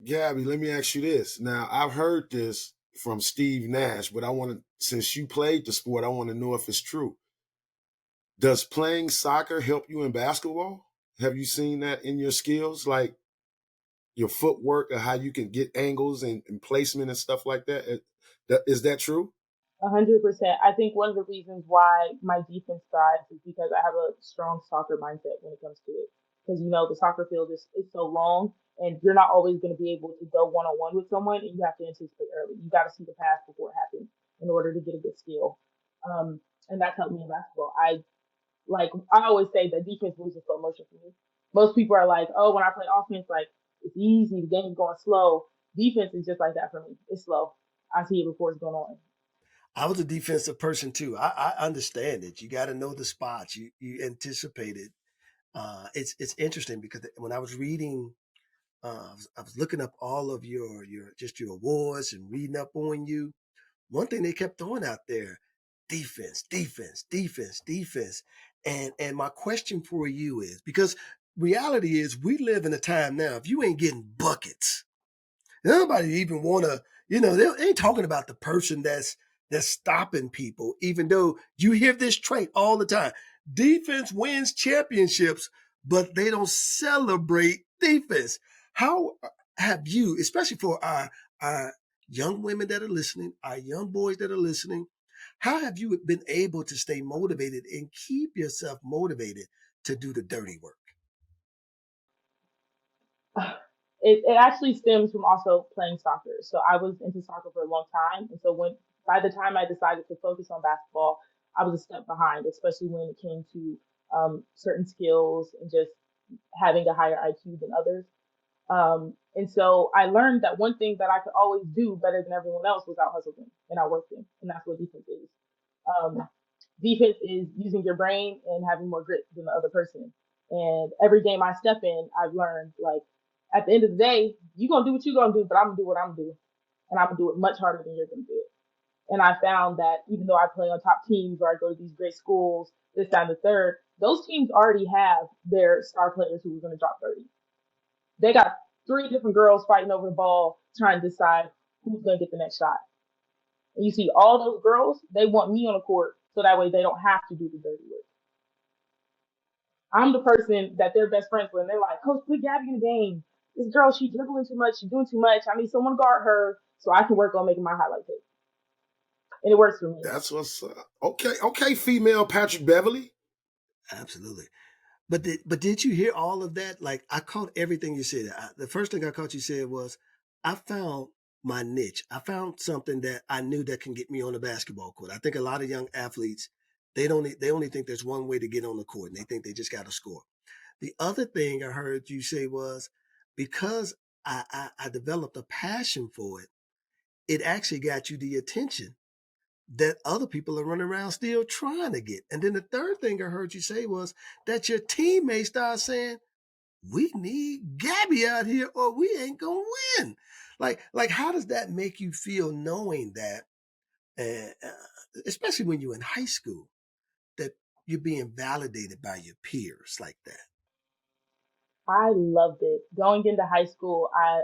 Gabby, let me ask you this. Now, I've heard this from Steve Nash, but since you played the sport, I want to know if it's true. Does playing soccer help you in basketball? Have you seen that in your skills, like your footwork or how you can get angles and placement and stuff like that? Is that true? 100%. I think one of the reasons why my defense thrives is because I have a strong soccer mindset when it comes to it. Because the soccer field is so long, and you're not always going to be able to go one on one with someone, and you have to anticipate early. You got to see the pass before it happens in order to get a good skill. And that's helped me in basketball. I always say that defense moves in slow motion for me. Most people are like, oh, when I play offense, like it's easy, the game's going slow. Defense is just like that for me. It's slow. I see it before it's going on. I was a defensive person too. I understand it. You got to know the spots. You anticipate it. It's interesting because when I was reading, I was looking up all of your awards and reading up on you. One thing they kept throwing out there: defense, defense, defense, defense. And my question for you is, because reality is we live in a time now. If you ain't getting buckets, nobody even want to, they ain't talking about the person that's stopping people, even though you hear this trait all the time. Defense wins championships, but they don't celebrate defense. How have you, especially for our young women that are listening, our young boys that are listening, how have you been able to stay motivated and keep yourself motivated to do the dirty work? It actually stems from also playing soccer. So I was into soccer for a long time, and so when by the time I decided to focus on basketball, I was a step behind, especially when it came to certain skills and just having a higher IQ than others. And so I learned that one thing that I could always do better than everyone else was out hustle them and out work them, and that's what defense is. Um, Defense is using your brain and having more grit than the other person. And every game I step in, I've learned like at the end of the day, you're gonna do what you're gonna do, but I'm gonna do what I'm gonna do. And I'm gonna do it much harder than you're gonna do it. And I found that even though I play on top teams or I go to these great schools, this, that, and the third, those teams already have their star players who are gonna drop 30. They got three different girls fighting over the ball, trying to decide who's gonna get the next shot. And you see all those girls, they want me on the court so that way they don't have to do the dirty work. I'm the person that they're best friends with, and they're like, Coach, put Gabby in the game. This girl, she's dribbling too much, she's doing too much. I need someone to guard her so I can work on making my highlight tape. And it works for me. That's what's up. Okay, female Patrick Beverly. Absolutely. But did you hear all of that? Like I caught everything you said. The first thing I caught you said was, I found my niche. I found something that I knew that can get me on the basketball court. I think a lot of young athletes, they only think there's one way to get on the court, and they think they just got to score. The other thing I heard you say was, because I developed a passion for it, it actually got you the attention that other people are running around still trying to get. And then the third thing I heard you say was that your teammates start saying, we need Gabby out here or we ain't gonna win. Like how does that make you feel knowing that, especially when you're in high school, that you're being validated by your peers like that? I loved it. Going into high school, I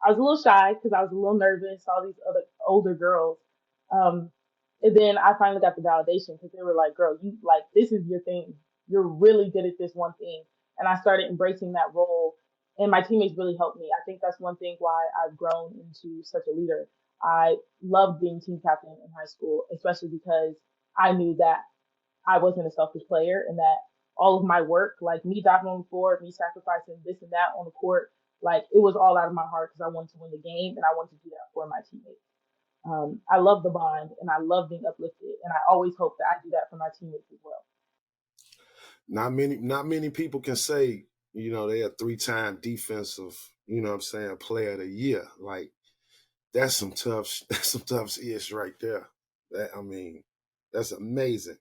was a little shy because I was a little nervous, all these other older girls. Um, and then I finally got the validation because they were like, girl, you like this is your thing. You're really good at this one thing. And I started embracing that role, and my teammates really helped me. I think that's one thing why I've grown into such a leader. I loved being team captain in high school, especially because I knew that I wasn't a selfish player and that all of my work, like me diving on the floor, me sacrificing this and that on the court, like it was all out of my heart because I wanted to win the game and I wanted to do that for my teammates. I love the bond and I love being uplifted, and I always hope that I do that for my teammates as well. Not many people can say, they're a 3-time defensive, player of the year. Like that's some tough ish right there. That's amazing.